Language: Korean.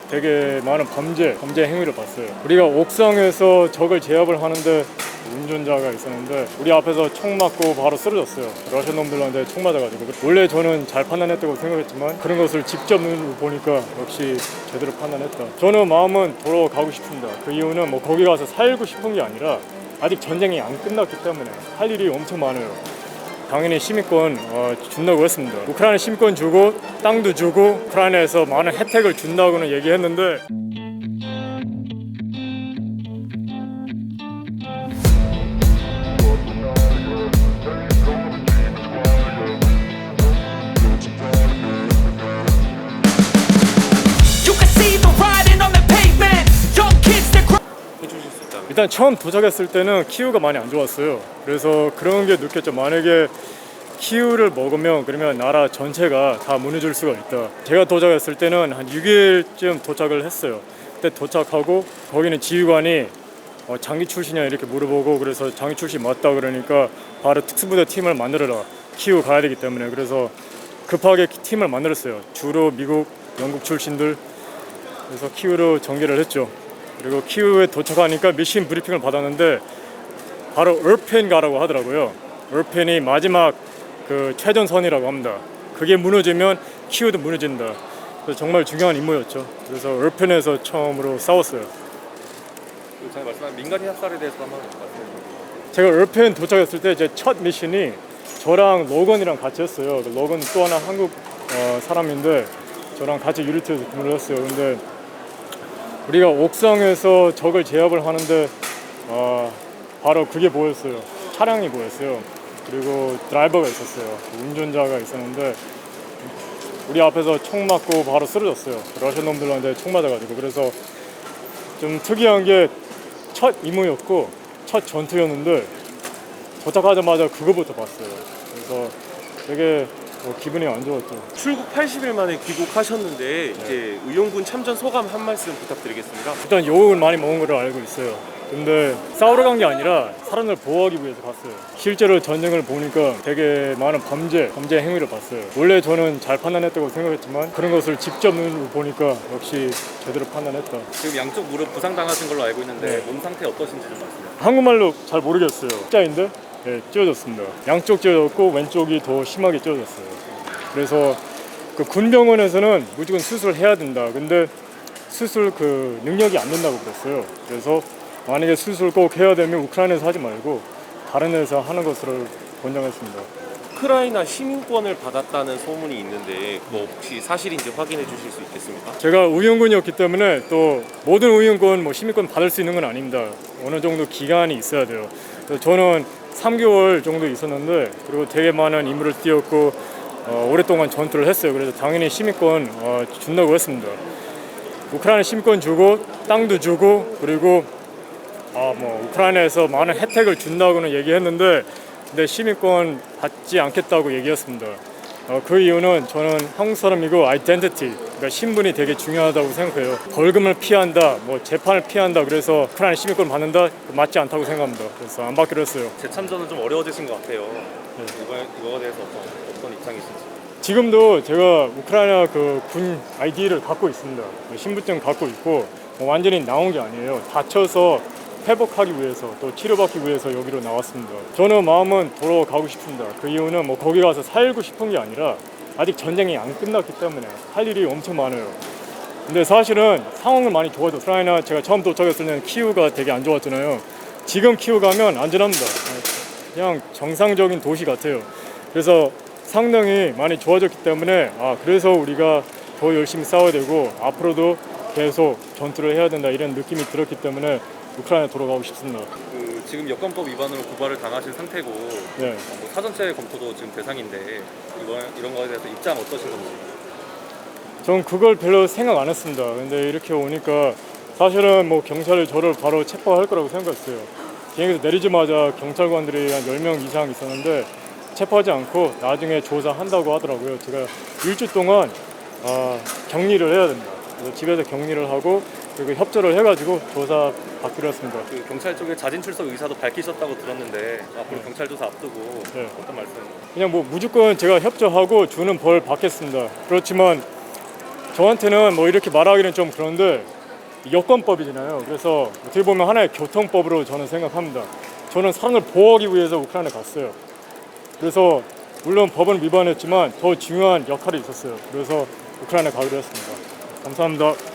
되게 많은 범죄 행위를 봤어요. 우리가 옥상에서 적을 제압을 하는데 운전자가 있었는데 우리 앞에서 총 맞고 바로 쓰러졌어요. 러시아 놈들한테 총 맞아가지고. 원래 저는 잘 판단했다고 생각했지만 그런 것을 직접 눈으로 보니까 역시 제대로 판단했다. 저는 마음은 돌아가고 싶습니다. 그 이유는 뭐 거기 가서 살고 싶은 게 아니라 아직 전쟁이 안 끝났기 때문에 할 일이 엄청 많아요. 당연히 시민권 준다고 했습니다. 우크라이나 시민권 주고 땅도 주고 우크라이나에서 많은 혜택을 준다고는 얘기했는데 일단 처음 도착했을 때는 키우가 많이 안 좋았어요. 그래서 그런 게 느꼈죠. 만약에 키우를 먹으면 그러면 나라 전체가 다 무너질 수가 있다. 제가 도착했을 때는 한 6일쯤 도착을 했어요. 그때 도착하고 거기는 지휘관이 장기 출신이냐 이렇게 물어보고 그래서 장기 출신 맞다 그러니까 바로 특수부대 팀을 만들어라. 키우 가야 되기 때문에. 그래서 급하게 팀을 만들었어요. 주로 미국, 영국 출신들. 그래서 키우로 전개를 했죠. 그리고 키우에 도착하니까 미션 브리핑을 받았는데 바로 얼펜 가라고 하더라고요. 얼펜이 마지막 그 최전선이라고 합니다. 그게 무너지면 키우도 무너진다. 그래서 정말 중요한 임무였죠. 그래서 얼펜에서 처음으로 싸웠어요. 제가 말씀한 민간인 학살에 대해서 한번 말씀해 주세요. 제가 얼펜 도착했을 때 제 첫 미션이 저랑 로건이랑 같이 했어요. 로건 또 하나 한국 사람인데 저랑 같이 유니트에서 근무를 했어요. 근데 우리가 옥상에서 적을 제압을 하는데 바로 그게 보였어요. 차량이 보였어요. 그리고 드라이버가 있었어요. 운전자가 있었는데 우리 앞에서 총 맞고 바로 쓰러졌어요. 러시아 놈들한테 총 맞아가지고. 그래서 좀 특이한 게 첫 임무였고 첫 전투였는데 도착하자마자 그거부터 봤어요. 그래서 되게 기분이 안 좋았죠. 출국 80일 만에 귀국하셨는데 이제 의용군 참전 소감 한 말씀 부탁드리겠습니다. 일단 욕을 많이 먹은 걸로 알고 있어요. 근데 싸우러 간 게 아니라 사람을 보호하기 위해서 갔어요. 실제로 전쟁을 보니까 되게 많은 범죄 행위를 봤어요. 원래 저는 잘 판단했다고 생각했지만 그런 것을 직접 눈으로 보니까 역시 제대로 판단했다. 지금 양쪽 무릎 부상당하신 걸로 알고 있는데 네. 몸 상태 어떠신지 좀 말씀해 주세요. 한국말로 잘 모르겠어요. 십자인데 네, 찢어졌습니다. 양쪽 찢어졌고 왼쪽이 더 심하게 찢어졌어요. 그래서 그 군병원에서는 무조건 수술을 해야 된다. 근데 수술 그 능력이 안 된다고 그랬어요. 그래서 만약에 수술 꼭 해야 되면 우크라이나에서 하지 말고 다른 데서 하는 것으로 권장했습니다. 우크라이나 시민권을 받았다는 소문이 있는데 그거 혹시 사실인지 확인해 주실 수 있겠습니까? 제가 의용군이었기 때문에 또 모든 의용군 시민권 받을 수 있는 건 아닙니다. 어느 정도 기간이 있어야 돼요. 그래서 저는 3개월 정도 있었는데 그리고 되게 많은 임무를 뛰었고 오랫동안 전투를 했어요. 그래서 당연히 시민권 준다고 했습니다. 우크라이나 시민권 주고 땅도 주고 그리고 우크라이나에서 많은 혜택을 준다고는 얘기했는데 근데 시민권 받지 않겠다고 얘기했습니다. 그 이유는 저는 한국 사람이고 아이덴티티, 그러니까 신분이 되게 중요하다고 생각해요. 벌금을 피한다, 재판을 피한다 그래서 우크라이나 시민권 받는다 맞지 않다고 생각합니다. 그래서 안 받기로 했어요. 재참전은 좀 어려워지신 것 같아요. 이거에 대해서 어떤 입장이신지. 지금도 제가 우크라이나 그 군 아이디를 갖고 있습니다. 신분증 갖고 있고 완전히 나온 게 아니에요. 다쳐서 회복하기 위해서 또 치료받기 위해서 여기로 나왔습니다. 저는 마음은 돌아가고 싶습니다. 그 이유는 거기 가서 살고 싶은 게 아니라 아직 전쟁이 안 끝났기 때문에 할 일이 엄청 많아요. 근데 사실은 상황은 많이 좋아졌어요. 우크라이나 제가 처음 도착했을 때는 키우가 되게 안 좋았잖아요. 지금 키우 가면 안전합니다. 그냥 정상적인 도시 같아요. 그래서 상당히 많이 좋아졌기 때문에 그래서 우리가 더 열심히 싸워야 되고 앞으로도 계속 전투를 해야 된다 이런 느낌이 들었기 때문에 우크라이나 돌아가고 싶습니다. 지금 여권법 위반으로 고발을 당하신 상태고 네. 사전체 검토도 지금 대상인데 이런 거에 대해서 입장 어떠신 건지? 전 그걸 별로 생각 안 했습니다. 근데 이렇게 오니까 사실은 경찰이 저를 바로 체포할 거라고 생각했어요. 비행기에서 내리자마자 경찰관들이 한 10명 이상 있었는데 체포하지 않고 나중에 조사한다고 하더라고요. 제가 일주 동안 격리를 해야 됩니다. 그래서 집에서 격리를 하고 그리고 협조를 해가지고 조사 받기로 했습니다. 그 경찰 쪽에 자진 출석 의사도 밝히셨다고 들었는데 앞으로 경찰 조사 앞두고 어떤 말씀? 그냥 무조건 제가 협조하고 주는 벌 받겠습니다. 그렇지만 저한테는 뭐 이렇게 말하기는 좀 그런데 여권법이잖아요. 그래서 어떻게 보면 하나의 교통법으로 저는 생각합니다. 저는 사람을 보호하기 위해서 우크라이나에 갔어요. 그래서 물론 법은 위반했지만 더 중요한 역할이 있었어요. 그래서 우크라이나에 가기로 했습니다. 감사합니다.